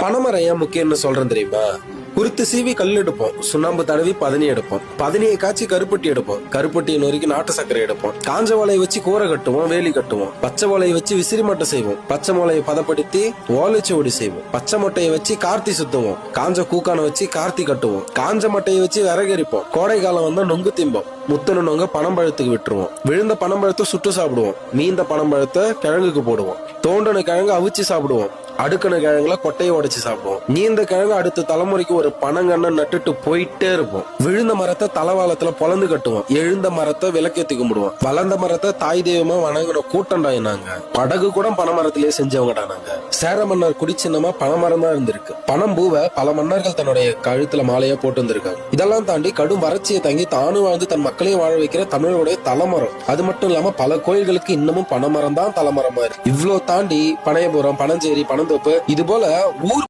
பனைமரம் ஏன் முக்கியம்னு சொல்றேன் தெரியுமா? குருத்து சீவி கல் எடுப்போம், சுண்ணாம்பு தடவி பதனி எடுப்போம், பதனியை காய்ச்சி கருப்பட்டி எடுப்போம், கருப்பட்டியை நொறுக்கி நாட்டு சர்க்கரை எடுப்போம், காஞ்ச வாழையை வச்சு கூரை கட்டுவோம், வேலி கட்டுவோம், பச்சை வாழையை வச்சு விசிறி மட்டை செய்வோம், பச்சை மொளையை பதப்படுத்தி ஓலைச்சுவடி செய்வோம், பச்சை மட்டையை வச்சு கார்த்தி சுத்துவோம், காஞ்ச கூக்கான வச்சு கார்த்தி கட்டுவோம், காஞ்ச மட்டையை வச்சு விறகரிப்போம், கோடை காலம் வந்தா நொங்கு திம்போம், முத்தனு நொங்க பனம்பழத்துக்கு விட்டுருவோம், விழுந்த பனம்பழத்தை சுட்டு சாப்பிடுவோம், மீந்த பனம்பழத்தை கிழங்குக்கு போடுவோம், தோண்டன கிழங்கு அவிச்சு சாப்பிடுவோம், அடுக்கண கிழங்குல கொட்டையை உடைச்சு சாப்பிடுவோம், நீந்த கிழங்கு அடுத்த தலைமுறைக்கு ஒரு பனங்கண்ண நட்டுட்டு போயிட்டே இருப்போம். விழுந்த மரத்தை தலவாளத்துல பொலந்து கட்டுவோம், எழுந்த மரத்தை விளக்கேத்தி கும்பிடுவோம், வளர்ந்த மரத்தை தாய் தெய்வமா வணங்கின கூட்டண்டாயினாங்க. படகு கூட பனைமரத்திலேயே செஞ்சவங்கடா நாங்க. சேர மன்னர் குடிச்சின்னமா பனைமரம் தான் இருந்திருக்கு. பனம் பூவை பல மன்னர்கள் தன்னுடைய கழுத்துல மாலையா போட்டு வந்திருக்காங்க. இதெல்லாம் தாண்டி கடும் வறட்சியை தாங்கி தானும் வாழ்ந்து தன் மக்களையும் வாழ வைக்கிற தமிழருடைய தலைமரம். அது மட்டும் இல்லாம பல கோயில்களுக்கு இன்னமும் பனைமரம் தான் தலைமரமா இருக்கு. இவ்வளவு தாண்டி பனையபுரம், பனஞ்சேரி, பனந்தோப்பு இது போல ஊர்